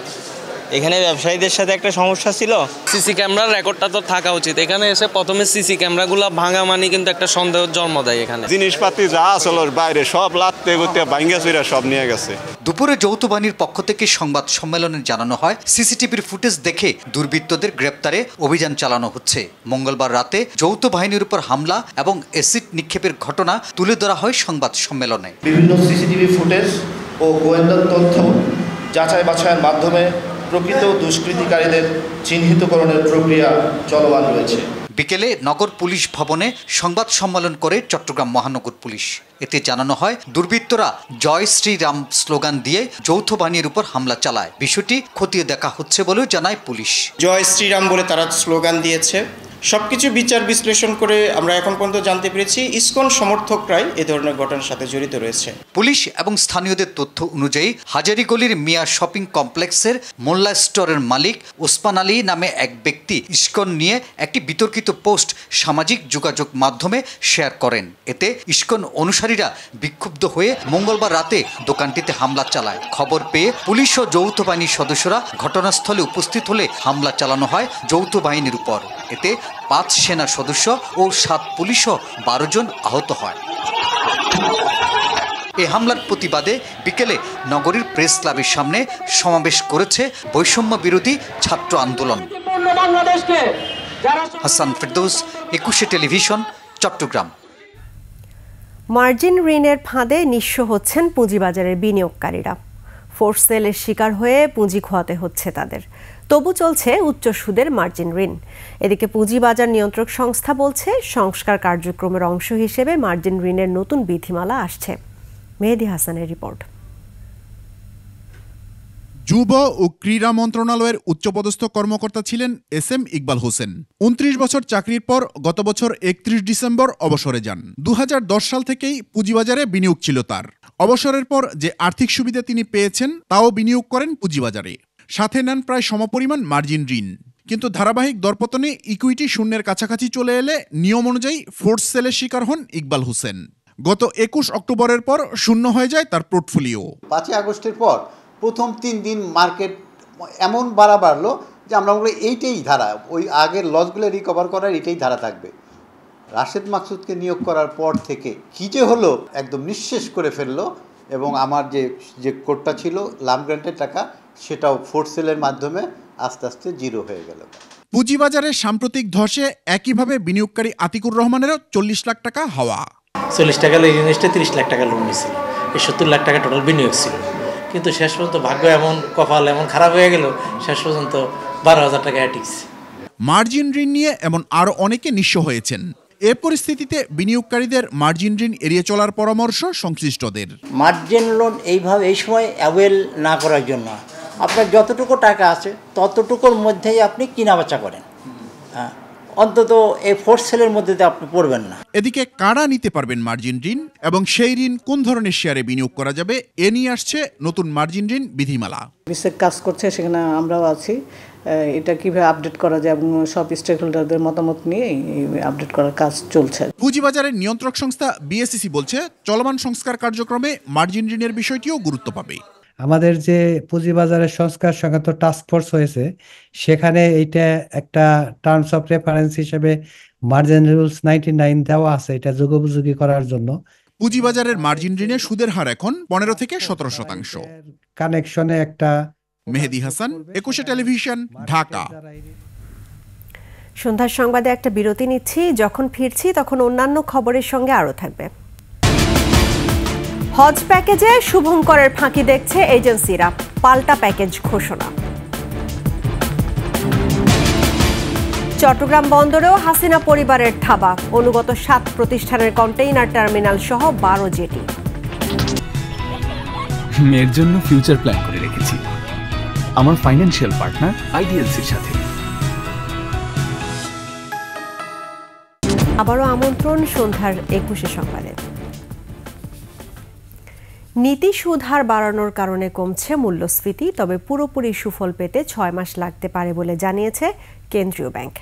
এখানে ব্যবসায়ীদের সাথে একটা সমস্যা ছিল। সিসি ক্যামেরার রেকর্ডটা তো থাকা উচিত। এখানে এসে প্রথমে সিসি ক্যামেরাগুলো ভাঙা মানে কিন্তু একটা সন্দেহের জন্ম দেয়। এখানে জিনিসপাতি যা আসল বাইরে সব লাত্তে গুতে ভাঙ্গা চুরা সব নিয়ে গেছে। দুপুরে যৌথ বাহিনীর পক্ষ থেকে সংবাদ সম্মেলনে জানানো হয়, সিসিটিভির ফুটেজ দেখে দুর্বৃত্তদের গ্রেপ্তারে অভিযান চালানো হচ্ছে। মঙ্গলবার রাতে যৌথ বাহিনীর উপর হামলা এবং অ্যাসিড নিক্ষেপের ঘটনা তুলে ধরা হয় সংবাদ সম্মেলনে। বিভিন্ন সিসিটিভি ফুটেজ ও গোয়েন্দা তথ্য যাচাই বাছাইয়ের মাধ্যমে প্রকৃত দুষ্কৃতিকারীদের চিহ্নিতকরণের প্রক্রিয়া চলমান রয়েছে। বিকেলে নগর পুলিশ ভবনে সংবাদ সম্মেলন করে চট্টগ্রাম মহানগর পুলিশ। এতে জানানো হয়, দুর্বৃত্তরা জয় শ্রীরাম স্লোগান দিয়ে যৌথ বাহিনীর উপর হামলা চালায়। বিষয়টি খতিয়ে দেখা হচ্ছে বলেও জানায় পুলিশ। জয় শ্রীরাম বলে তারা স্লোগান দিয়েছে। সবকিছু বিচার বিশ্লেষণ করে আমরা এখন পর্যন্ত জানতে পেরেছি ইসকন সমর্থকরাই এ ধরনের ঘটনার সাথে জড়িত রয়েছে। পুলিশ এবং স্থানীয়দের তথ্য অনুযায়ী হাজারীগলির মিয়া শপিং কমপ্লেক্সের মোল্লা স্টোরের মালিক ওসমান আলী নামে এক ব্যক্তি ইসকন নিয়ে একটি বিতর্কিত পোস্ট সামাজিক যোগাযোগ মাধ্যমে শেয়ার করেন। এতে ইসকন অনুসারীরা বিক্ষুব্ধ হয়ে মঙ্গলবার রাতে দোকানটিতে হামলা চালায়। খবর পেয়ে পুলিশ ও যৌথ বাহিনীর সদস্যরা ঘটনাস্থলে উপস্থিত হলে হামলা চালানো হয় যৌথ বাহিনীর উপর। এতে 5 সেনা সদস্য ও 7 পুলিশও 12 জন আহত হয়। এই হামলার প্রতিবাদে বিকেলে নগরীর প্রেস ক্লাবের সামনে সমাবেশ করেছে বৈষম্য বিরোধী ছাত্র আন্দোলন। হাসান ফেরদৌস, 21 টেলিভিশন, চট্টগ্রাম। মার্জিন ঋণের ফাঁদে নিঃস্ব হচ্ছেন পুঁজিবাজারের বিনিয়োগকারীরা। ফোর্স সেলের শিকার হয়ে পুঁজি খোয়াতে হচ্ছে তাদের। তবু চলছে উচ্চ সুদের মার্জিন ঋণ। এদিকে পুঁজিবাজার নিয়ন্ত্রক সংস্থা বলছে, সংস্কার কার্যক্রমের অংশ হিসেবে মার্জিন ঋণের নতুন বিধিমালা আসছে। মেহেদি হাসানের রিপোর্ট। যুব ও ক্রীড়া মন্ত্রণালয়ের উচ্চপদস্থ কর্মকর্তা ছিলেন SM ইকবাল হোসেন। 29 বছর চাকরির পর গত বছর 31 ডিসেম্বর অবসরে যান। 2010 সাল থেকেই পুঁজিবাজারে বিনিয়োগ ছিল তার। অবসরের পর যে আর্থিক সুবিধা তিনি পেয়েছেন তাও বিনিয়োগ করেন পুঁজিবাজারে। সাথে নেন প্রায় সমপরিমাণ মার্জিন ঋণ। কিন্তু ধারাবাহিক দরপতনে ইকুইটি শূন্যের কাছাকাছি চলে এলে নিয়ম অনুযায়ী ফোর্স সেলের শিকার হন ইকবাল হোসেন। গত 21 অক্টোবরের পর শূন্য হয়ে যায় তার পোর্টফোলিও। 5 আগস্টের পর প্রথম 3 দিন মার্কেট এমন বাড়লো যে আমরা বলি এইটাই ধারা, ওই আগের লসগুলো রিকভার করার এটাই ধারা থাকবে। রাশেদ মাকসুদকে নিয়োগ করার পর থেকে কী যে হলো, একদম নিঃশেষ করে ফেললো। এবং আমার যে কোটটা ছিল লাম গ্রান্টের টাকা, সেটাও ফোর্স সেলের মাধ্যমে আস্তে আস্তে জিরো হয়ে গেল। পুঁজিবাজারের সাম্প্রতিক ধসে একইভাবে বিনিয়োগকারী আতিকুর রহমানেরও 40 লাখ টাকা হাওয়া। 40 টাকা ইনভেস্টে 30 লাখ টাকা লোন নিয়েছিল, 70 লাখ টাকা টোটাল বিনিয়োগ ছিল। কিন্তু শেষ পর্যন্ত ভাগ্য এমন, কপাল এমন খারাপ হয়ে গেল, শেষ পর্যন্ত 12,000 টাকা টিকছে। মার্জিন ঋণ নিয়ে এমন আরও অনেকে নিঃস্ব হয়েছেন। এ পরিস্থিতিতে বিনিয়োগকারীদের মার্জিন ঋণ এড়িয়ে চলার পরামর্শ সংশ্লিষ্টদের। মার্জিন লোন এইভাবে এই সময় অ্যাভেল না করার জন্য আপনার যতটুকু টাকা আছে ততটুকুর মধ্যেই আপনি কেনাবেচা করেন, অন্তত এই ফোর্স সেলের মধ্যে আপনি পড়বেন না। এদিকে কারা নিতে পারবেন মার্জিন ঋণ এবং সেই ঋণ কোন ধরনের শেয়ারে বিনিয়োগ করা যাবে, এ নিয়ে আসছে নতুন মার্জিন ঋণ বিধিমালা। বিশেষ কাজ করছে, সেখানে আমরাও আছি। এটা কিভাবে আপডেট করা যায় এবং সব স্টেক হোল্ডারদের মতামত নিয়ে আপডেট করার কাজ চলছে। পুঁজিবাজারের নিয়ন্ত্রক সংস্থা BSEC বলছে, চলমান সংস্কার কার্যক্রমে মার্জিন ঋণের বিষয়টিও গুরুত্ব পাবে। আমাদের যে পুঁজিবাজারের সংস্কার সংক্রান্ত টাস্ক ফোর্স হয়েছে, সেখানে এইটা একটা টার্মস অফ রেফারেন্স হিসেবে মার্জিন রুলস 99 দেওয়া আছে, এটা যুগোপযোগী করার জন্য। পুঁজিবাজারের মার্জিন ঋণের সুদের হার এখন 15 থেকে 17%। কানেকশনে একটা। মেহেদি হাসান, 21 টেলিভিশন, ঢাকা। সন্ধ্যার সংবাদে একটা বিরতি নিচ্ছি। যখন ফিরছি তখন অন্যান্য খবরের সঙ্গে আরও থাকবে। হজ প্যাকেজে শুভঙ্করের ফাঁকি দেখছে এজেন্সিরা, পাল্টা প্যাকেজ ঘোষণা। চট্টগ্রাম বন্দরেও হাসিনা পরিবারের থাবা, অনুগত 7 প্রতিষ্ঠানের কন্টেইনার টার্মিনাল সহ 12 জেটি। মেয়ের জন্য ফিউচার প্ল্যান করে রেখেছি আমার ফাইন্যান্সিয়াল পার্টনার IDLCর সাথে। আবারও আমন্ত্রণ সন্ধ্যার 21 সংবাদে। নীতি সুদ হার বাড়ানোর কারণে কমছে মূল্যস্ফীতি, তবে পুরোপুরি সুফল পেতে 6 মাস লাগতে পারে বলে জানিয়েছে কেন্দ্রীয় ব্যাংক।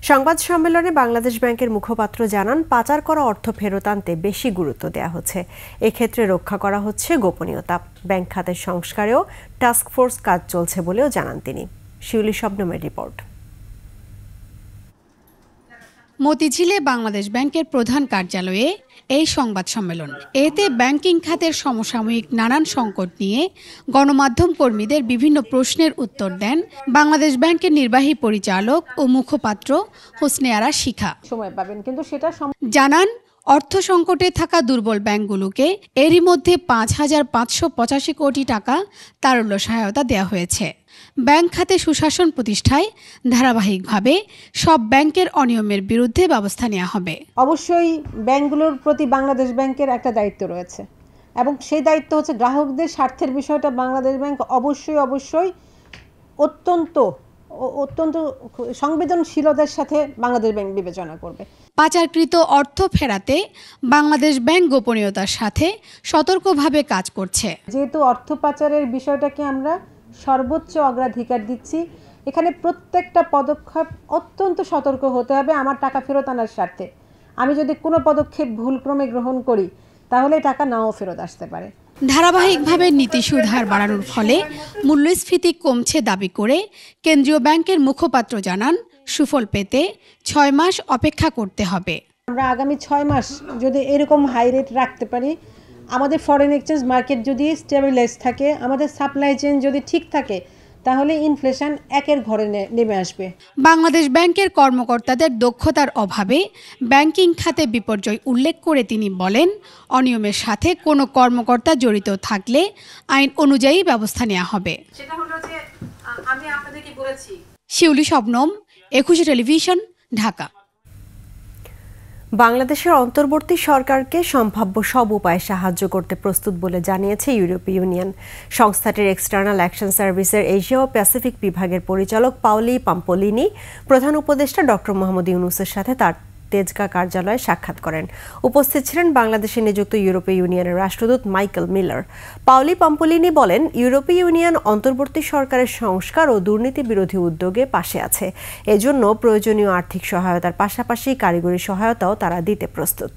সংবাদ সম্মেলনে বাংলাদেশ ব্যাংকের মুখপাত্র জানান, পাচার করা অর্থ ফেরত আনতে বেশি গুরুত্ব দেওয়া হচ্ছে। এক্ষেত্রে রক্ষা করা হচ্ছে গোপনীয়তা। ব্যাংক খাতের সংস্কারেও টাস্কফোর্স কাজ চলছে বলেও জানান তিনি। শিউলি শবনমের রিপোর্ট। মতিঝিলে বাংলাদেশ ব্যাংকের প্রধান কার্যালয়ে এই সংবাদ সম্মেলন। এতে ব্যাংকিং খাতের সমসাময়িক নানান সংকট নিয়ে গণমাধ্যম কর্মীদের বিভিন্ন প্রশ্নের উত্তর দেন বাংলাদেশ ব্যাংকের নির্বাহী পরিচালক ও মুখপাত্র হোসনে আরা শিখা। সময় পাবেন, কিন্তু সেটা জানান, অর্থ সংকটে থাকা দুর্বল ব্যাংকগুলোকে এরই মধ্যে 5,585 কোটি টাকা তারল্য সহায়তা দেওয়া হয়েছে। ব্যাংক খাতে সুশাসন প্রতিষ্ঠায় ধারাবাহিকভাবে সব ব্যাংকের অনিয়মের বিরুদ্ধে ব্যবস্থা নেওয়া হবে। অবশ্যই ব্যাংকগুলোর প্রতি বাংলাদেশ ব্যাংকের একটা দায়িত্ব রয়েছে, এবং সেই দায়িত্ব হচ্ছে গ্রাহকদের স্বার্থের বিষয়টা বাংলাদেশ ব্যাংক অবশ্যই অত্যন্ত সংবেদনশীলতার সাথে বাংলাদেশ ব্যাংক বিবেচনা করবে। পাচারকৃত অর্থ ফেরাতে বাংলাদেশ ব্যাংক গোপনীয়তার সাথে সতর্কভাবে কাজ করছে। যেহেতু অর্থ পাচারের বিষয়টাকে আমরা সর্বোচ্চ অগ্রাধিকার দিচ্ছি, এখানে প্রত্যেকটা পদক্ষেপ অত্যন্ত সতর্ক হতে হবে আমার টাকা ফেরত আনার স্বার্থে। আমি যদি কোনো পদক্ষেপ ভুলক্রমে গ্রহণ করি তাহলে টাকা নাও ফেরত আসতে পারে। ধারাবাহিকভাবে নীতি সুদ হার বাড়ানোর ফলে মূল্যস্ফীতি কমছে দাবি করে কেন্দ্রীয় ব্যাংকের মুখপাত্র জানান, সুফল পেতে 6 মাস অপেক্ষা করতে হবে। আমরা আগামী 6 মাস যদি এরকম হাই রেট রাখতে পারি, আমাদের ফরেন এক্সচেঞ্জ মার্কেট যদি স্টেবিলাইজ থাকে, আমাদের সাপ্লাই চেইন যদি ঠিক থাকে, তাহলে ইনফ্লেশন একের ঘরে নেমে আসবে। বাংলাদেশ ব্যাংকের কর্মকর্তাদের দক্ষতার অভাবে ব্যাংকিং খাতে বিপর্যয় উল্লেখ করে তিনি বলেন, অনিয়মের সাথে কোনো কর্মকর্তা জড়িত থাকলে আইন অনুযায়ী ব্যবস্থা নেওয়া হবে। শিউলি শবনম, 21 টেলিভিশন, ঢাকা। বাংলাদেশের অন্তর্বর্তী সরকারকে সম্ভাব্য সব উপায়ে সাহায্য করতে প্রস্তুত বলে জানিয়েছে ইউরোপীয় ইউনিয়ন। সংস্থাটির এক্সটার্নাল অ্যাকশন সার্ভিসের এশিয়া ও প্যাসিফিক বিভাগের পরিচালক পাওলি পাম্পোলিনি প্রধান উপদেষ্টা ডক্টর মোহাম্মদ ইউনূসের সাথে তার তেজগাঁ কার্যালয়ে সাক্ষাৎ করেন। উপস্থিত ছিলেন বাংলাদেশে নিযুক্ত ইউরোপীয় ইউনিয়নের রাষ্ট্রদূত মাইকেল মিলার। পাওলি পাম্পোলিনি বলেন, ইউরোপীয় ইউনিয়ন অন্তর্বর্তী সরকারের সংস্কার ও দুর্নীতি বিরোধী উদ্যোগে পাশে আছে। এজন্য প্রয়োজনীয় আর্থিক সহায়তার পাশাপাশি কারিগরি সহায়তাও তারা দিতে প্রস্তুত।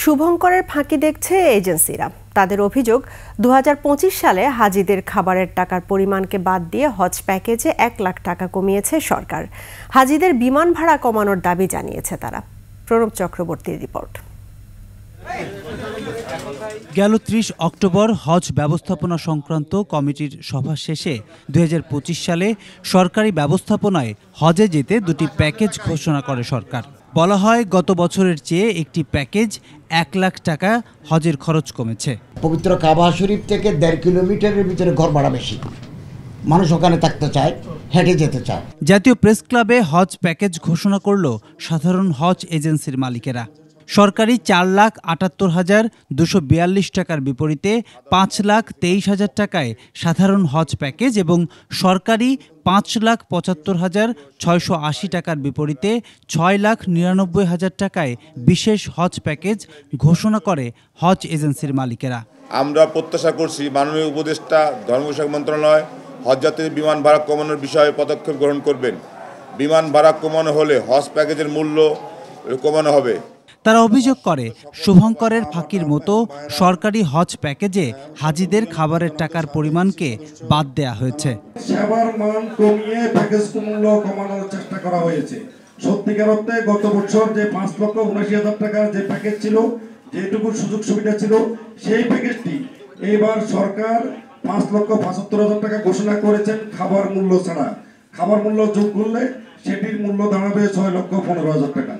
শুভঙ্করের ফাঁকি দেখছে এজেন্সিরা। তাদের অভিযোগ, 2025 সালে হাজিদের খাবারের টাকার পরিমাণকে বাদ দিয়ে হজ প্যাকেজে 1 লাখ টাকা কমিয়েছে সরকার। হাজিদের বিমান ভাড়া কমানোর দাবি জানিয়েছে তারা। প্রণব চক্রবর্তীর রিপোর্ট। গেল 30 অক্টোবর হজ ব্যবস্থাপনা সংক্রান্ত কমিটির সভা শেষে 2025 সালে সরকারি ব্যবস্থাপনায় হজে যেতে 2টি প্যাকেজ ঘোষণা করে সরকার। বলা হয়, গত বছরের চেয়ে একটি প্যাকেজ 1 লাখ টাকা হজের খরচ কমেছে। পবিত্র কাবা শরীফ থেকে 1.5 কিলোমিটারের ভিতরে ঘর ভাড়া বেশি, মানুষ ওখানে থাকতে চায়, হেঁটে যেতে চায়। জাতীয় প্রেস ক্লাবে হজ প্যাকেজ ঘোষণা করল সাধারণ হজ এজেন্সির মালিকেরা। সরকারি 4,78,242 টাকার বিপরীতে 5,23,000 টাকায় সাধারণ হজ প্যাকেজ এবং সরকারি 5,75,680 টাকার বিপরীতে 6,99,000 টাকায় বিশেষ হজ প্যাকেজ ঘোষণা করে হজ এজেন্সির মালিকেরা। আমরা প্রত্যাশা করছি মাননীয় উপদেষ্টা ধর্ম বিষয়ক মন্ত্রণালয় হজযাত্রীদের বিমান ভাড়া কমানোর বিষয়ে পদক্ষেপ গ্রহণ করবেন। বিমান ভাড়া কমানো হলে হজ প্যাকেজের মূল্য কমানো হবে। তারা অভিযোগ করে, শুভঙ্করের ফাঁকির মতো সরকারি হজ প্যাকেজে হাজিদের খাবারের টাকার পরিমাণকে বাদ দেয়া হয়েছে। সেবার মান কমিয়ে প্যাকেজ মূল্য কমানোর চেষ্টা করা হয়েছে। সত্যিকার অর্থে গত বছর যে 5,79,000 টাকার যে প্যাকেজ ছিল, যেটুকু সুযোগ সুবিধা ছিল, সেই প্যাকেজটি এবার সরকার 5,75,000 টাকা ঘোষণা করেছেন খাবার মূল্য ছাড়া। খাবার মূল্য যোগ করলে সেটির মূল্য দাঁড়াবে 6,15,000 টাকা।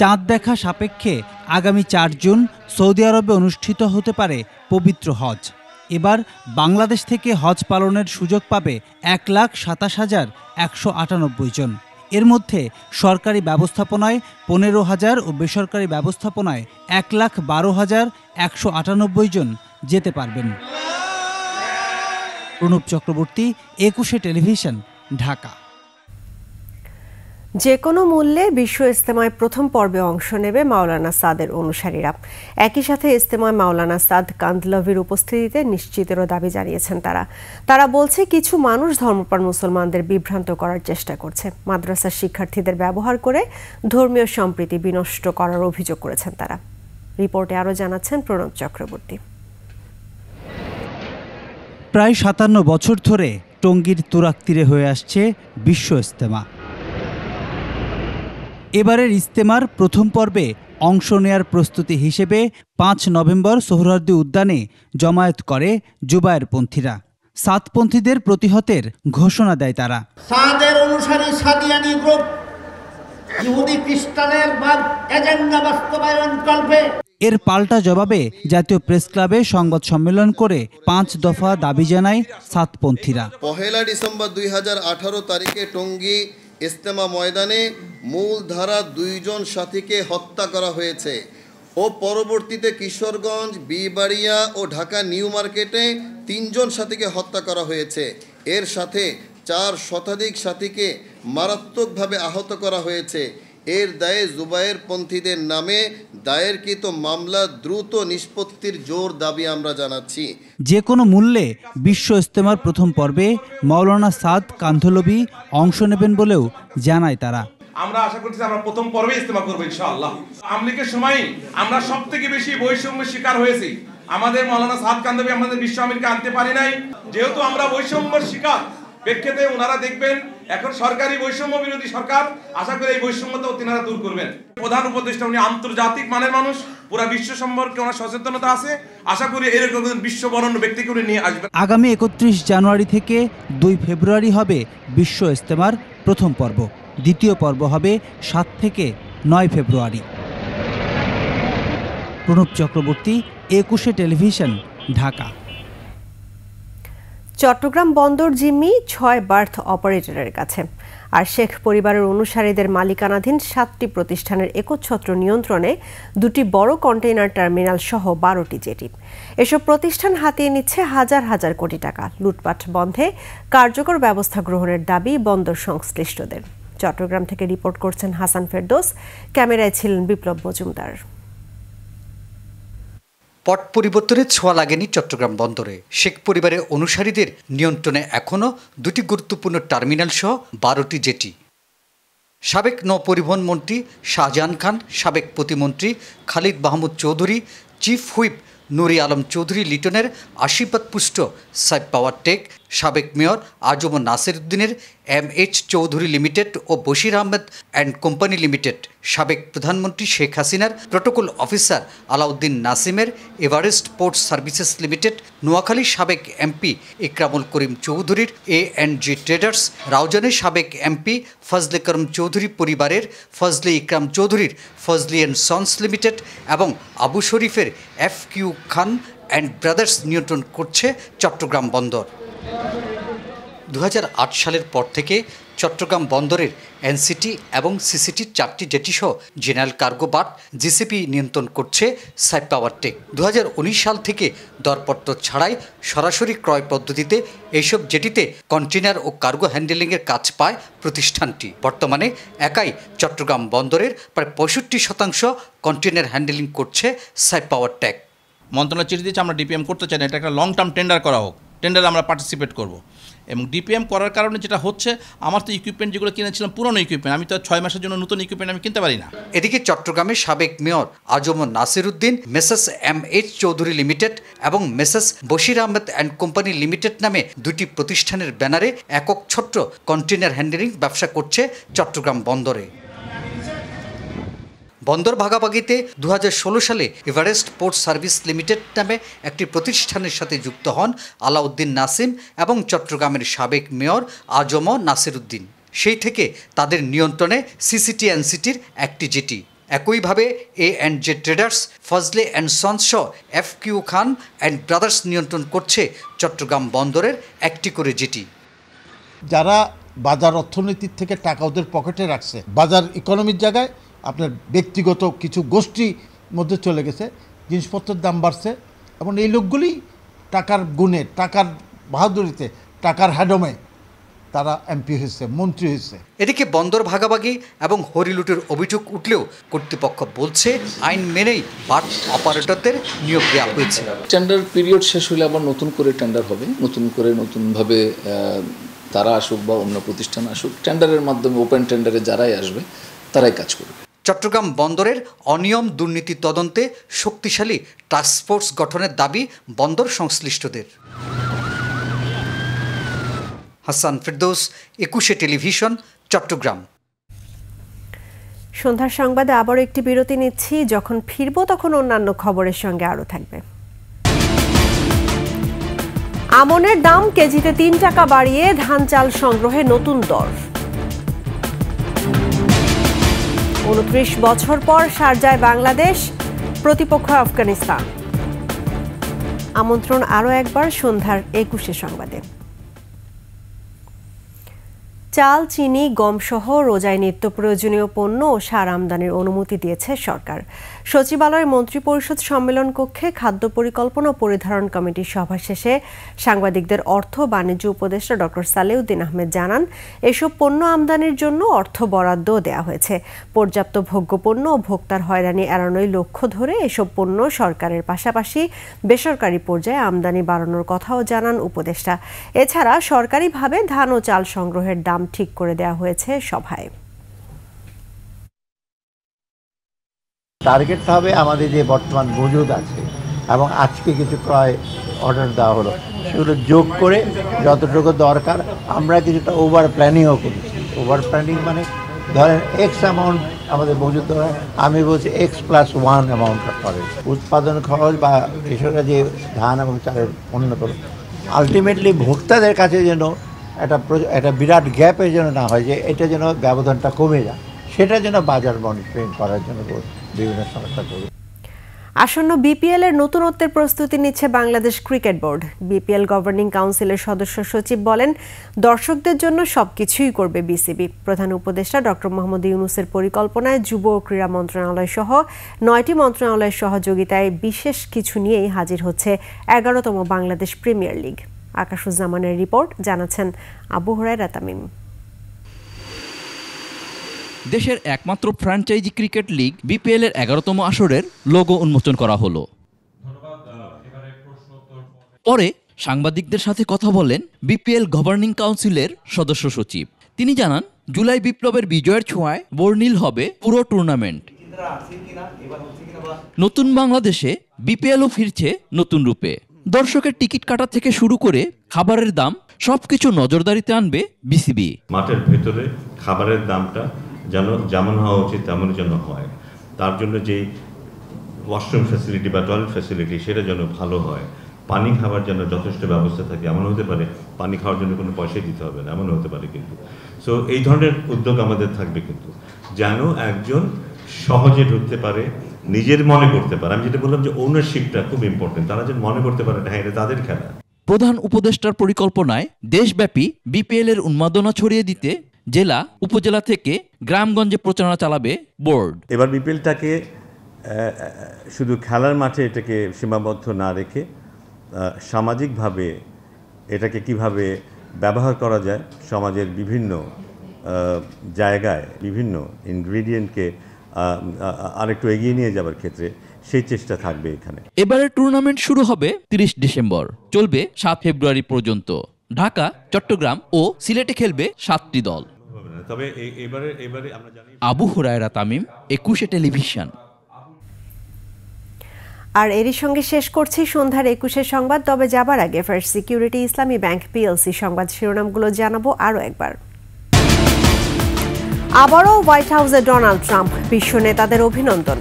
চাঁদ দেখা সাপেক্ষে আগামী 4 জুন সৌদি আরবে অনুষ্ঠিত হতে পারে পবিত্র হজ। এবার বাংলাদেশ থেকে হজ পালনের সুযোগ পাবে 1,27,000 198 জন। এর মধ্যে সরকারি ব্যবস্থাপনায় 15,000 ও বেসরকারি ব্যবস্থাপনায় 1,12,198 জন যেতে পারবেন। প্রণব চক্রবর্তী, 21 টেলিভিশন, ঢাকা। যে কোনো মূল্যে বিশ্ব ইজতেমায় প্রথম পর্বে অংশ নেবে মাওলানা সাদের অনুসারীরা। একই সাথে ইজতেমায় মাওলানা সাদ কান্দলভির উপস্থিতিতে নিশ্চিতেরও দাবি জানিয়েছেন তারা বলছে কিছু মানুষ ধর্মপ্রাণ মুসলমানদের বিভ্রান্ত করার চেষ্টা করছে, মাদ্রাসার শিক্ষার্থীদের ব্যবহার করে ধর্মীয় সম্প্রীতি বিনষ্ট করার অভিযোগ করেছেন তারা। রিপোর্টে আরও জানাচ্ছেন প্রণব চক্রবর্তী। প্রায় 57 বছর ধরে টঙ্গীর তুরাগ তীরে হয়ে আসছে বিশ্ব ইজতেমা। এবারের ইজতেমার প্রথম পর্বে অংশ নেয়ার প্রস্তুতি হিসেবে 5 নভেম্বর সোহরাওয়ার্দী উদ্যানে জমায়েত করে জুবায়েরপন্থীরা। সাদপন্থীদের প্রতিহতের ঘোষণা দেয় তারা। সাদের অনুসারী সাদিয়ানি গ্রুপ ইহুদি খ্রিস্টানের এজেন্ডা বাস্তবায়ন করবে। এর পাল্টা জবাবে জাতীয় প্রেস ক্লাবে সংবাদ সম্মেলন করে 5 দফা দাবি জানায় সাদপন্থীরা। 1 ডিসেম্বর 2018 তারিখে টঙ্গী ইজতেমা ময়দানে মূলধারা 2 জন সাথীকে হত্যা করা হয়েছে ও পরবর্তীতে কিশোরগঞ্জ, বিবাড়িয়া ও ঢাকা নিউ মার্কেটে 3 জন সাথীকে হত্যা করা হয়েছে। এর সাথে 4 শতাধিক সাথীকে মারাত্মকভাবে আহত করা হয়েছে। এর দায়ে জুবায়েরপন্থীদের নামে দায়েরকৃত মামলা দ্রুত নিষ্পত্তির জোর দাবি আমরা জানাচ্ছি। যে কোনো মূল্যে বিশ্ব ইজতেমার প্রথম পর্বে মাওলানা সাদ কান্ধলভি অংশ নেবেন বলেও জানায় তারা। আমরা আশা করছি আমরা প্রথম পর্বে ইজতেমা করব ইনশাআল্লাহ। আমলিকের সময় আমরা সবথেকে বেশি বৈষম্যের শিকার হয়েছি। আমাদের মাওলানা সাদ কান্ধলভি আমাদের বিশ্ব আমিরকে আনতে পারি নাই, যেহেতু আমরা বৈষম্যের শিকার প্রেক্ষিতে ওনারা দেখবেন এখন সরকারি বৈষম্য বিরোধী সরকার, আশা করি এই বৈষম্যতা তিনারা দূর করবেন। প্রধান উপদেষ্টা উনি আন্তর্জাতিক মানের মানুষ, পুরা বিশ্ব সম্পর্কে ওনার সচেতনতা আছে, আশা করি এরকম বিশ্ববরণ্য ব্যক্তিকে উনি নিয়ে আসবেন। আগামী 31 জানুয়ারি থেকে 2 ফেব্রুয়ারি হবে বিশ্ব ইজতেমার প্রথম পর্ব। দ্বিতীয় পর্ব হবে 7 থেকে 9 ফেব্রুয়ারি। প্রণব চক্রবর্তী, 21 টেলিভিশন, ঢাকা। চট্টগ্রাম বন্দর জিম্মি 6 বার্থ অপারেটরের কাছে, আর শেখ পরিবারের অনুসারীদের মালিকানাধীন 7টি প্রতিষ্ঠানের একচ্ছত্র নিয়ন্ত্রণে 2টি বড় কন্টেইনার টার্মিনাল সহ 12টি জেটি। এসব প্রতিষ্ঠান হাতিয়ে নিচ্ছে হাজার হাজার কোটি টাকা। লুটপাট বন্ধে কার্যকর ব্যবস্থা গ্রহণের দাবি বন্দর সংশ্লিষ্টদের। চট্টগ্রাম থেকে রিপোর্ট করছেন হাসান ফেরদৌস, ক্যামেরায় ছিলেন বিপ্লব মজুমদার। পট পরিবর্তনের ছোঁয়া লাগেনি চট্টগ্রাম বন্দরে। শেখ পরিবারের অনুসারীদের নিয়ন্ত্রণে এখনও 2টি গুরুত্বপূর্ণ টার্মিনাল সহ 12টি জেটি। সাবেক নৌপরিবহন মন্ত্রী শাহজাহান খান, সাবেক প্রতিমন্ত্রী খালিদ মাহমুদ চৌধুরী, চিফ হুইপ নুরি আলম চৌধুরী লিটনের আশীর্বাদ পুষ্ট সাইপ পাওয়ার টেক, সাবেক মেয়র আজম নাসির উদ্দিনের MH চৌধুরী লিমিটেড ও Bashir Ahmed and company limited, সাবেক প্রধানমন্ত্রী শেখ হাসিনার প্রোটোকল অফিসার আলাউদ্দিন নাসিমের এভারেস্ট পোর্ট সার্ভিসেস লিমিটেড, নোয়াখালীর সাবেক MP ইকরামুল করিম চৌধুরীর A&G ট্রেডার্স, রাউজানের সাবেক MP ফজলে করম চৌধুরী পরিবারের ফজলে ইকরাম চৌধুরীর ফজলি অ্যান্ড সন্স লিমিটেড এবং আবু শরীফের FQ খান অ্যান্ড ব্রাদার্স নিয়ন্ত্রণ করছে চট্টগ্রাম বন্দর। 2008 সালের পর থেকে চট্টগ্রাম বন্দরের NCT এবং CCT 4টি জেটিসহ জেনারেল কার্গো বাট GCP নিয়ন্ত্রণ করছে সাইপ পাওয়ার টেক। 2019 সাল থেকে দরপত্র ছাড়াই সরাসরি ক্রয় পদ্ধতিতে এইসব জেটিতে কন্টেইনার ও কার্গো হ্যান্ডেলিংয়ের কাজ পায় প্রতিষ্ঠানটি। বর্তমানে একাই চট্টগ্রাম বন্দরের প্রায় 65% কন্টেইনার হ্যান্ডেলিং করছে সাইপ পাওয়ার টেক। মন্ত্রণালয় চিঠি দিচ্ছে আমরা DPM করতে চাই না, এটা একটা লং টার্ম টেন্ডার করা হোক, টেন্ডারে আমরা পার্টিসিপেট করব। এবং DPM করার কারণে যেটা হচ্ছে, আমার তো ইকুইপমেন্ট যেগুলো কিনেছিলাম পুরনো ইকুইপমেন্ট, আমি তো 6 মাসের জন্য নতুন ইকুইপমেন্ট আমি কিনতে পারি না। এদিকে চট্টগ্রামের সাবেক mayor Azam Nasir Uddin Messrs MH Chowdhury limited এবং Messrs Bashir Ahmed and company limited নামে 2টি প্রতিষ্ঠানের ব্যানারে একক ছোট্ট কন্টেইনার হ্যান্ডেলিং ব্যবসা করছে চট্টগ্রাম বন্দরে। বন্দর ভাগাভাগিতে 2016 সালে এভারেস্ট পোর্ট সার্ভিস লিমিটেড নামে একটি প্রতিষ্ঠানের সাথে যুক্ত হন আলাউদ্দিন নাসিম এবং চট্টগ্রামের সাবেক মেয়র আজম নাসির উদ্দিন। সেই থেকে তাদের নিয়ন্ত্রণে CCT NCTর একটি জেটি। একইভাবে A&J traders, Fazle and sons সহ FQ খান অ্যান্ড ব্রাদার্স নিয়ন্ত্রণ করছে চট্টগ্রাম বন্দরের একটি করে জেটি। যারা বাজার অর্থনীতির থেকে টাকা ওদের পকেটে রাখছে, বাজার ইকোনমির জায়গায় আপনার ব্যক্তিগত কিছু গোষ্ঠী মধ্যে চলে গেছে, জিনিসপত্রের দাম বাড়ছে এবং এই লোকগুলি টাকার গুণে, টাকার বাহাদুরিতে, টাকার হ্যাডমে তারা এমপি হয়েছে, মন্ত্রী হয়েছে। এদিকে বন্দর ভাগাভাগি এবং হরিলুটের অভিযোগ উঠলেও কর্তৃপক্ষ বলছে আইন মেনেই বাট অপারেটরদের নিয়োগ দেওয়া হয়েছে। টেন্ডার পিরিয়ড শেষ হলে আবার নতুন করে টেন্ডার হবে, নতুনভাবে তারা আসুক বা অন্য প্রতিষ্ঠান আসুক, টেন্ডারের মাধ্যমে ওপেন টেন্ডারে যারাই আসবে তারাই কাজ করবে। চট্টগ্রাম বন্দরের অনিয়ম দুর্নীতি তদন্তে শক্তিশালী টাস্কফোর্স গঠনের দাবি বন্দর সংশ্লিষ্টদের। হাসান ফেরদৌস, 21 টেলিভিশন, চট্টগ্রাম। সন্ধ্যার সংবাদে আবারও একটি বিরতি নিচ্ছি। যখন ফিরব তখন অন্যান্য খবরের সঙ্গে আরও থাকবে। আমনের দাম কেজিতে 3 টাকা বাড়িয়ে ধান চাল সংগ্রহে নতুন দর। 29 বছর পর শারজায় বাংলাদেশ, প্রতিপক্ষ আফগানিস্তান। আমন্ত্রণ আরও একবার সন্ধ্যার 21 সংবাদে। চাল, চিনি, গম সহ রোজায় নিত্য প্রয়োজনীয় পণ্য ও সার আমদানির অনুমতি দিয়েছে সরকার। সচিবালয়ের মন্ত্রিপরিষদ সম্মেলন কক্ষে খাদ্য পরিকল্পনা ও পরিধারণ কমিটির সভা শেষে সাংবাদিকদের অর্থ বাণিজ্য উপদেষ্টা ডক্টর সালেউদ্দিন আহমেদ জানান, এসব পণ্য আমদানির জন্য অর্থ বরাদ্দও দেওয়া হয়েছে। পর্যাপ্ত ভোগ্যপণ্য ও ভোক্তার হয়রানি এড়ানোর লক্ষ্য ধরে এসব পণ্য সরকারের পাশাপাশি বেসরকারি পর্যায়ে আমদানি বাড়ানোর কথাও জানান উপদেষ্টা। এছাড়া সরকারিভাবে ধান ও চাল সংগ্রহের দাম ঠিক করে দেওয়া হয়েছে সভায়। টার্গেটটা হবে আমাদের যে বর্তমান মজুদ আছে এবং আজকে কিছু ক্রয় অর্ডার দেওয়া হলো, সেগুলো যোগ করে যতটুকু দরকার আমরা কিছুটা ওভার প্ল্যানিংও করেছি। ওভার প্ল্যানিং মানে ধরেন এক্স অ্যামাউন্ট আমাদের মজুদ ধরে, আমি বলছি X+1 অ্যামাউন্টটা করে উৎপাদন খরচ বা কৃষকরা যে ধান এবং চালের পণ্য করে আলটিমেটলি ভোক্তাদের কাছে যেন একটা বিরাট গ্যাপের জন্য না হয়, যে এটা যেন ব্যবধানটা কমে যায়, সেটা যেন বাজার মনিটরিং করার জন্য বিভিন্ন সংস্থা করবে। আসন্ন বিপিএল এর নতুনত্বের প্রস্তুতি নিচ্ছে Bangladesh cricket board. BPL governing কাউন্সিলের সদস্য সচিব বলেন, দর্শকদের জন্য সবকিছুই করবে বিসিবি। প্রধান উপদেষ্টা ডক্টর মোহাম্মদ ইউনূসের পরিকল্পনায় যুব ও ক্রীড়া মন্ত্রণালয় সহ 9টি মন্ত্রণালয়ের সহযোগিতায় বিশেষ কিছু নিয়েই হাজির হচ্ছে 11তম বাংলাদেশ প্রিমিয়ার লিগ। আকাশুজ্জামানের রিপোর্ট, জানাচ্ছেন আবু হুরায়রা তামিম। দেশের একমাত্র ফ্র্যাঞ্চাইজি ক্রিকেট লিগ বিপিএল এর 11তম আসরের লোগো উন্মোচন করা হলো। পরে সাংবাদিকদের সাথে কথা বলেন বিপিএল গভর্নিং কাউন্সিলের সদস্য সচিব। তিনি জানান, জুলাই বিপ্লবের বিজয়ের ছোঁয়ায় বর্ণিল হবে পুরো টুর্নামেন্ট। নতুন বাংলাদেশে বিপিএলও ফিরছে নতুন রূপে। দর্শকের টিকিট কাটা থেকে শুরু করে খাবারের দাম সবকিছু নজরদারিতে আনবে বিসিবি। মাঠের ভেতরে খাবারের দামটা যেমন হওয়া উচিত তেমনই যেন হয়, তার জন্য যে ওয়াশরুম ফ্যাসিলিটি বা টয়লেট ফ্যাসিলিটি সেটা যেন ভালো হয়, পানি খাওয়ার জন্য যথেষ্ট ব্যবস্থা থাকে। এমন হতে পারে পানি খাওয়ার জন্য কোনো পয়সাই দিতে হবে না, এমন হতে পারে কিন্তু। সো এই ধরনের উদ্যোগ আমাদের থাকবে, কিন্তু যেন একজন সহজে ঢুকতে পারে, নিজের মনে করতে পারে। আমি যেটা বললাম যে ওনারশিপটা খুব ইম্পর্টেন্ট, তারা যেন মনে করতে পারে হ্যাঁ এটা তাদের খেলা। প্রধান উপদেষ্টার পরিকল্পনায় দেশব্যাপী বিপিএল এর উন্মাদনা ছড়িয়ে দিতে জেলা উপজেলা থেকে গ্রামগঞ্জে প্রচারণা চালাবে বোর্ড। এবার বিপিএলটাকে শুধু খেলার মাঠে এটাকে সীমাবদ্ধ না রেখে সামাজিকভাবে এটাকে কিভাবে ব্যবহার করা যায়, সমাজের বিভিন্ন জায়গায় বিভিন্ন ইনগ্রেডিয়েন্টকে আরেকটু এগিয়ে নিয়ে যাওয়ার ক্ষেত্রে সেই চেষ্টা থাকবে এখানে। এবারে টুর্নামেন্ট শুরু হবে 30 ডিসেম্বর, চলবে 7 ফেব্রুয়ারি পর্যন্ত। ঢাকা, চট্টগ্রাম ও সিলেটে খেলবে 7টি দল। তবে এবারে আমরা জানি। আবু হুরায়রা তামিম, 21 টেলিভিশন। আর এরই সঙ্গে শেষ করছি সন্ধ্যার 21 সংবাদ। তবে যাবার আগে ফার্স্ট সিকিউরিটি ইসলামী ব্যাংক পিএলসি সংবাদ শিরোনামগুলো জানাবো আরও একবার। আবারও হোয়াইট হাউসে ডোনাল্ড ট্রাম্প, বিশ্ব নেতাদের অভিনন্দন।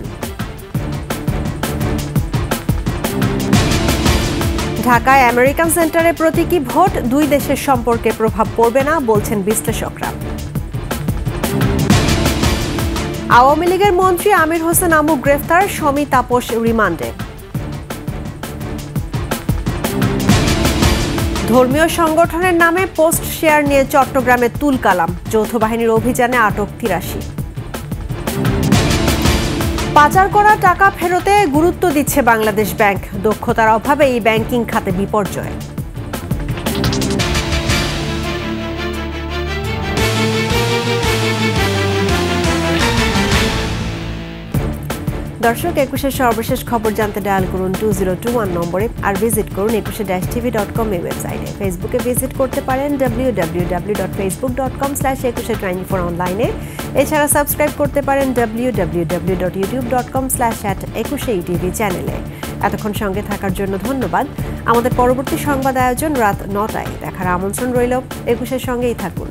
ঢাকায় আমেরিকান সেন্টারে প্রতীকী ভোট, দুই দেশের সম্পর্কে প্রভাব পড়বে না বলছেন বিশ্লেষকরা। আওয়ামী লীগের মন্ত্রী আমির হোসেন আমু গ্রেফতার, শমী তাপস রিমান্ডে। ধর্মীয় সংগঠনের নামে পোস্ট শেয়ার নিয়ে চট্টগ্রামে তুলকালাম, যৌথ বাহিনীর অভিযানে আটক 83। পাচার করা টাকা ফেরতে গুরুত্ব দিচ্ছে বাংলাদেশ ব্যাংক, দক্ষতার অভাবে এই ব্যাংকিং খাতে বিপর্যয়। দর্শক, 21-এর সর্বশেষ খবর জানতে ডায়াল করুন 2021 নম্বরে, আর ভিজিট করুন 21-tv.com এই ওয়েবসাইটে। ফেসবুকে ভিজিট করতে পারেন www.facebook.com/2124 অনলাইনে। এছাড়া সাবস্ক্রাইব করতে পারেন www.youtube.com/@21etv চ্যানেলে। এতক্ষণ সঙ্গে থাকার জন্য ধন্যবাদ। আমাদের পরবর্তী সংবাদ আয়োজন রাত 9টায় দেখার আমন্ত্রণ রইল। 21-এর সঙ্গেই থাকুন।